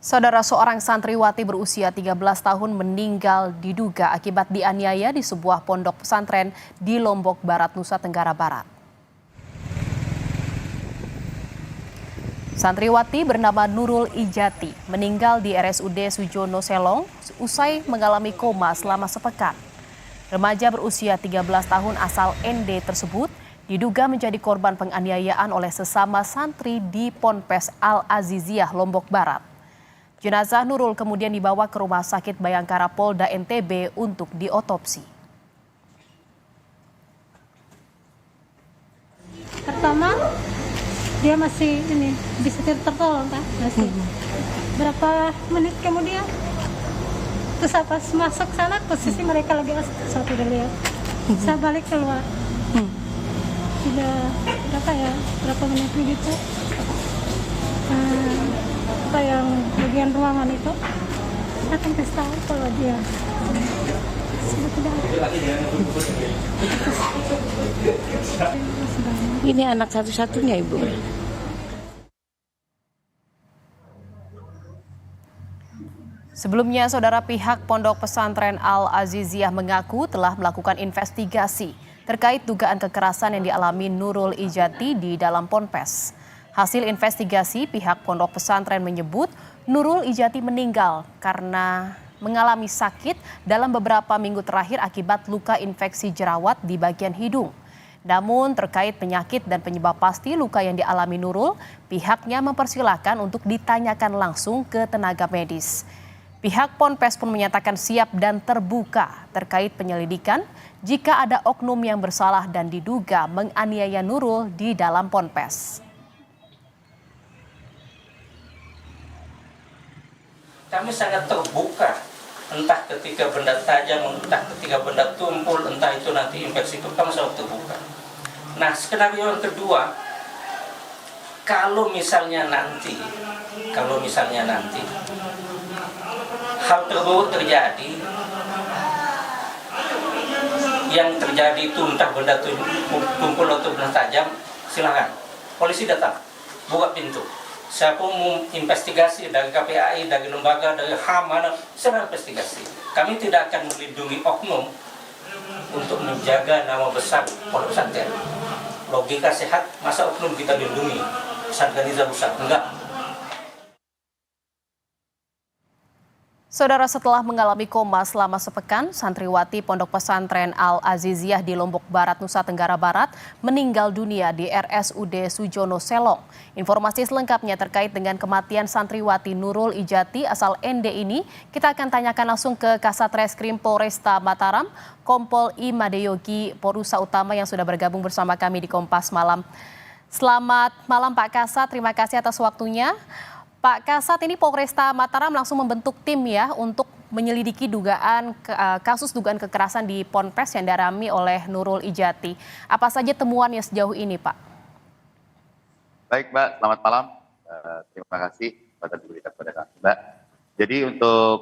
Saudara seorang santriwati berusia 13 tahun meninggal diduga akibat dianiaya di sebuah pondok pesantren di Lombok Barat, Nusa Tenggara Barat. Santriwati bernama Nurul Ijati meninggal di RSUD Sujono Selong usai mengalami koma selama sepekan. Remaja berusia 13 tahun asal ND tersebut diduga menjadi korban penganiayaan oleh sesama santri di Ponpes Al-Aziziyah, Lombok Barat. Jenazah Nurul kemudian dibawa ke Rumah Sakit Bayangkara Polda NTB untuk diotopsi. Pertama, dia masih bisa tertolong kan? Masih. Berapa menit kemudian, terus pas masuk sana posisi mereka lagi satu udah lihat. Saya balik keluar. Sudah berapa menit begitu? Apa yang bagian ruangan itu akan kasih tahu kalau dia sudah tidak ada. Ini anak satu-satunya Ibu. Sebelumnya, saudara, pihak Pondok Pesantren Al-Aziziyah mengaku telah melakukan investigasi terkait dugaan kekerasan yang dialami Nurul Ijati di dalam ponpes. Hasil investigasi, pihak Pondok Pesantren menyebut Nurul Ijati meninggal karena mengalami sakit dalam beberapa minggu terakhir akibat luka infeksi jerawat di bagian hidung. Namun terkait penyakit dan penyebab pasti luka yang dialami Nurul, pihaknya mempersilahkan untuk ditanyakan langsung ke tenaga medis. Pihak Ponpes pun menyatakan siap dan terbuka terkait penyelidikan jika ada oknum yang bersalah dan diduga menganiaya Nurul di dalam Ponpes. Kami sangat terbuka, entah ketika benda tajam, entah ketika benda tumpul, entah itu nanti infeksi itu, kami sangat terbuka. Nah, skenario yang kedua, kalau misalnya nanti hal terburuk terjadi, yang terjadi itu entah benda tumpul atau benda tajam, silakan polisi datang, buka pintu. Siapa mau investigasi dari KPAI, dari lembaga, dari HAM, silakan investigasi. Kami tidak akan melindungi oknum untuk menjaga nama besar pondok pesantren. Logika sehat, masa oknum kita lindungi? Pesantren Nizam Besar, enggak. Saudara, setelah mengalami koma selama sepekan, santriwati Pondok Pesantren Al-Aziziyah di Lombok Barat, Nusa Tenggara Barat meninggal dunia di RSUD Sujono Selong. Informasi selengkapnya terkait dengan kematian santriwati Nurul Ijati asal ND ini, kita akan tanyakan langsung ke Kasat Reskrim Polresta Mataram, Kompol I Madeyogi Porusa Utama yang sudah bergabung bersama kami di Kompas Malam. Selamat malam Pak Kasat, terima kasih atas waktunya. Pak Kasat, ini Polresta Mataram langsung membentuk tim ya untuk menyelidiki kasus dugaan kekerasan di Ponpes yang dialami oleh Nurul Ijati. Apa saja temuannya sejauh ini, Pak? Baik, Mbak. Selamat malam. Terima kasih pada diberikan pada kami, Mbak. Jadi untuk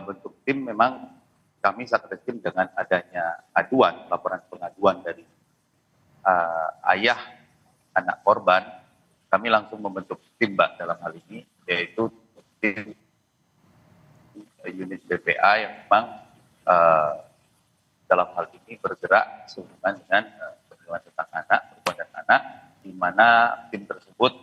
bentuk tim memang kami Satreskrim dengan adanya laporan pengaduan dari ayah anak korban, kami langsung membentuk tim, Mbak, dalam hal ini, yaitu tim unit BPA yang memang dalam hal ini bergerak sehubungan dengan perlindungan tentang anak, perbuatan anak, di mana tim tersebut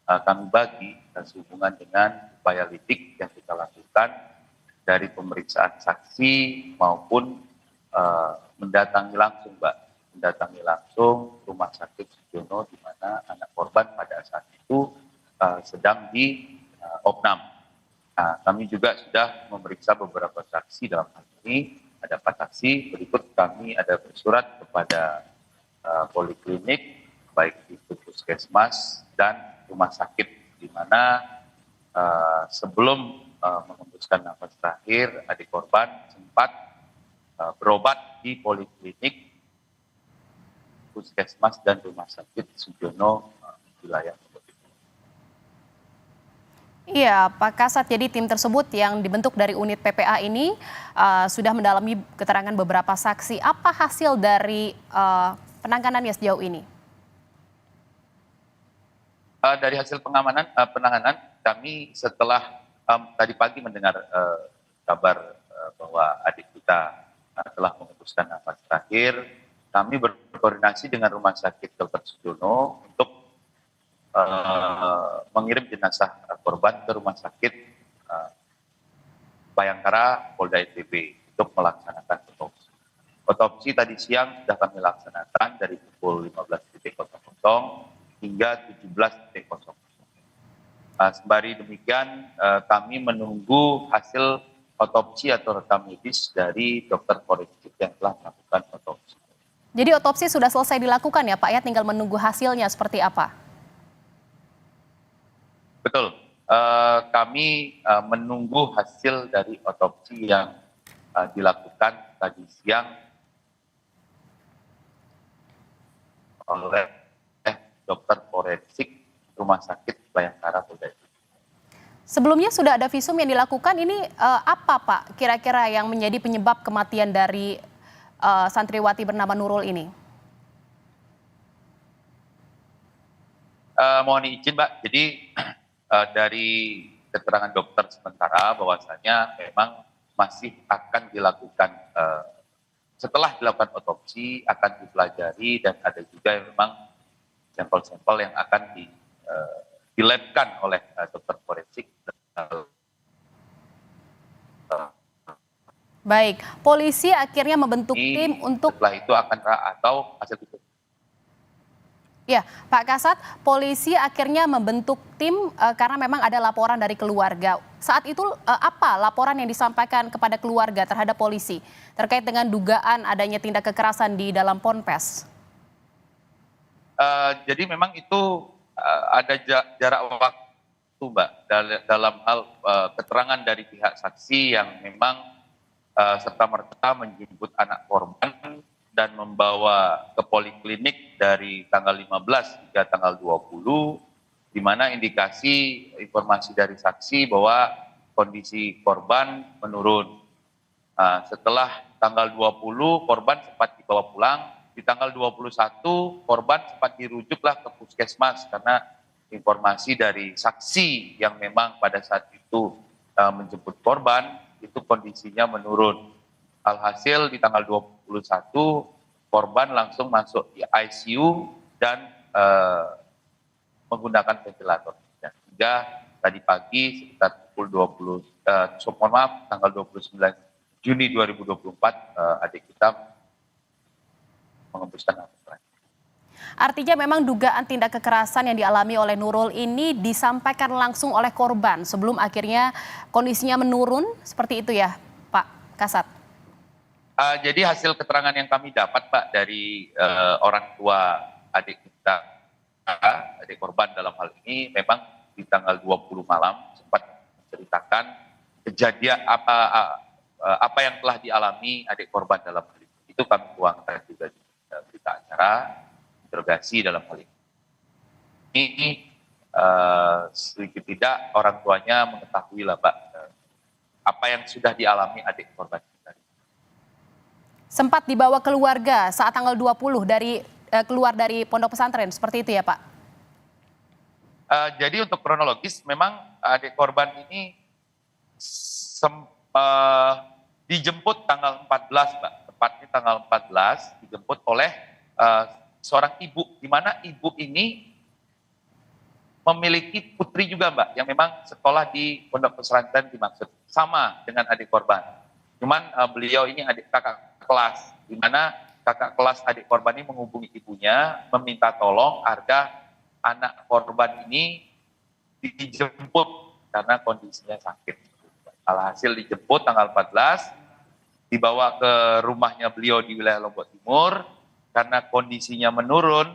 kami bagi sehubungan dengan upaya lidik yang kita lakukan dari pemeriksaan saksi maupun mendatangi langsung, Mbak, Rumah Sakit Sujono di mana anak korban pada saat itu sedang di opnam. Nah, kami juga sudah memeriksa beberapa saksi dalam hal ini. Ada 4 saksi, berikut kami ada bersurat kepada poliklinik, baik itu puskesmas dan rumah sakit, di mana sebelum mengembuskan nafas terakhir, adik korban sempat berobat di poliklinik, puskesmas dan rumah sakit Sujono wilayah. Iya, Pak Kasat, jadi tim tersebut yang dibentuk dari unit PPA ini sudah mendalami keterangan beberapa saksi. Apa hasil dari penanganannya sejauh ini? Dari hasil penanganan kami setelah tadi pagi mendengar kabar bahwa adik kita telah mengembuskan nafas terakhir. Kami berkoordinasi dengan Rumah Sakit Dr. Sujono untuk mengirim jenazah korban ke Rumah Sakit Bayangkara Polda NTB untuk melaksanakan otopsi. Otopsi tadi siang sudah kami laksanakan dari pukul 15.00 hingga 17.00. Sembari demikian, kami menunggu hasil otopsi atau rekam medis dari dokter forensik yang telah melakukan otopsi. Jadi otopsi sudah selesai dilakukan ya Pak ya, tinggal menunggu hasilnya seperti apa? Betul, kami menunggu hasil dari otopsi yang dilakukan tadi siang oleh dokter forensik Rumah Sakit Bayangkara Polda. Sebelumnya sudah ada visum yang dilakukan, ini apa Pak kira-kira yang menjadi penyebab kematian dari santriwati bernama Nurul ini? Mohon izin Mbak, jadi dari keterangan dokter sementara bahwasanya memang masih akan dilakukan, setelah dilakukan otopsi akan dipelajari dan ada juga yang memang sampel-sampel yang akan dilabkan oleh dokter forensik. Baik, polisi akhirnya membentuk tim untuk... Setelah itu akan atau hasil itu. Ya, Pak Kasat, polisi akhirnya membentuk tim karena memang ada laporan dari keluarga. Saat itu apa laporan yang disampaikan kepada keluarga terhadap polisi terkait dengan dugaan adanya tindak kekerasan di dalam ponpes? Jadi memang itu ada jarak waktu Mbak dalam hal keterangan dari pihak saksi yang memang serta-merta menjemput anak korban dan membawa ke poliklinik dari tanggal 15 hingga tanggal 20, di mana indikasi informasi dari saksi bahwa kondisi korban menurun. Setelah tanggal 20 korban sempat dibawa pulang, di tanggal 21 korban sempat dirujuklah ke puskesmas karena informasi dari saksi yang memang pada saat itu menjemput korban itu kondisinya menurun. Alhasil di tanggal 21 korban langsung masuk di ICU dan menggunakan ventilator. Hingga tadi pagi sekitar pukul 20, tanggal 29 Juni 2024 adik kita mengembuskan nafas terakhir. Artinya memang dugaan tindak kekerasan yang dialami oleh Nurul ini disampaikan langsung oleh korban sebelum akhirnya kondisinya menurun, seperti itu ya Pak Kasat? Jadi hasil keterangan yang kami dapat Pak dari orang tua adik kita, adik korban dalam hal ini memang di tanggal 20 malam sempat menceritakan kejadian apa yang telah dialami adik korban dalam hal ini. Itu kami tuangkan juga di berita acara interogasi dalam hal ini. Ini sedikit tidak orang tuanya mengetahui lah Pak apa yang sudah dialami adik korban. Sempat dibawa keluarga saat tanggal 20 keluar dari pondok pesantren, seperti itu ya Pak? Jadi untuk kronologis memang adik korban ini dijemput tanggal 14 Pak, tepatnya tanggal 14 dijemput oleh seorang ibu, di mana ibu ini memiliki putri juga Mbak, yang memang sekolah di pondok pesantren dimaksud, sama dengan adik korban. Cuman beliau ini adik kakak kelas, di mana kakak kelas adik korban ini menghubungi ibunya, meminta tolong agar anak korban ini dijemput karena kondisinya sakit. Alhasil dijemput tanggal 14, dibawa ke rumahnya beliau di wilayah Lombok Timur, karena kondisinya menurun,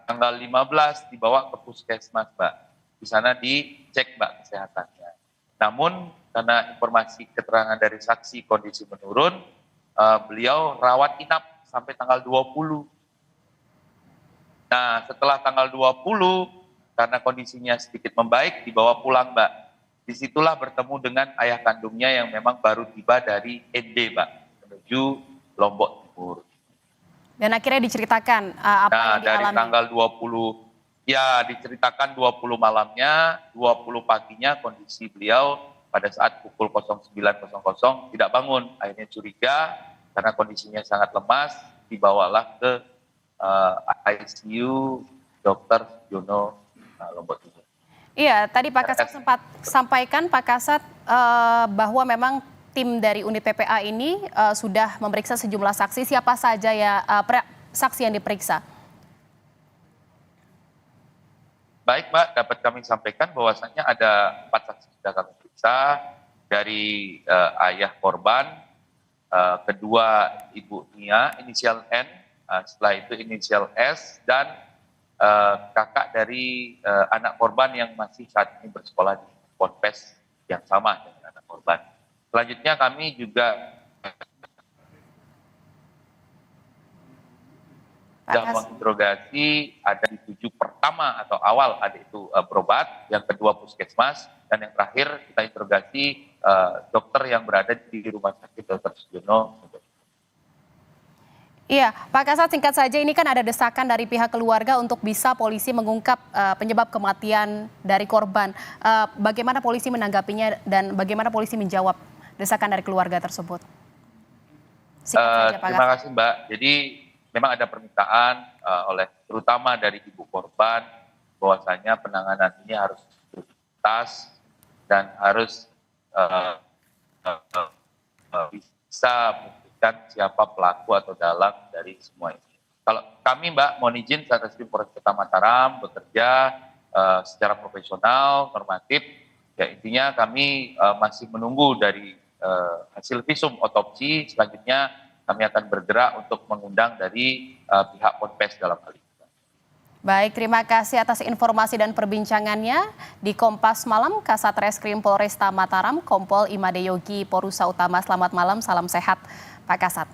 tanggal 15 dibawa ke puskesmas Mbak. Di sana dicek Mbak kesehatannya. Namun karena informasi keterangan dari saksi kondisi menurun, beliau rawat inap sampai tanggal 20. Nah, setelah tanggal 20, karena kondisinya sedikit membaik, dibawa pulang, Mbak. Disitulah bertemu dengan ayah kandungnya yang memang baru tiba dari ND, Mbak, menuju Lombok Timur. Dan akhirnya diceritakan apa yang dialami. Dari tanggal 20 Ya, diceritakan 20 malamnya, 20 paginya kondisi beliau pada saat pukul 09.00 tidak bangun. Akhirnya curiga karena kondisinya sangat lemas, dibawalah ke ICU Dr. Jono Lombok Timur. Iya, tadi Pak Kasat sempat sampaikan Pak Kasat bahwa memang tim dari unit PPA ini sudah memeriksa sejumlah saksi. Siapa saja ya saksi yang diperiksa? Baik Mbak, dapat kami sampaikan bahwasannya ada 4 saksi sudah kami periksa dari ayah korban, kedua Ibu Nia, inisial N, setelah itu inisial S, dan kakak dari anak korban yang masih saat ini bersekolah di Ponpes yang sama dengan anak korban. Selanjutnya kami juga sudah menginterogasi ada di 7 pertama atau awal ada itu berobat, yang kedua puskesmas, dan yang terakhir kita interogasi dokter yang berada di rumah sakit Dr. Sugiono. Iya, Pak Kasat singkat saja ini kan ada desakan dari pihak keluarga untuk bisa polisi mengungkap penyebab kematian dari korban. Bagaimana polisi menanggapinya dan bagaimana polisi menjawab desakan dari keluarga tersebut? Singkat saja, Pak Terima Kasat. kasih Mbak. Jadi memang ada permintaan oleh terutama dari ibu korban bahwasanya penanganan ini harus tuntas dan harus bisa membuktikan siapa pelaku atau dalang dari semua ini. Kalau kami Mbak mohon izin Satreskrim Polres Kota Mataram bekerja secara profesional, normatif. Ya intinya kami masih menunggu dari hasil visum otopsi. Selanjutnya kami akan bergerak untuk mengundang dari pihak Ponpes dalam hal ini. Baik, terima kasih atas informasi dan perbincangannya di Kompas Malam, Kasat Reskrim Polresta Mataram, Kompol Imade Yogi Porusa Utama. Selamat malam, salam sehat Pak Kasat.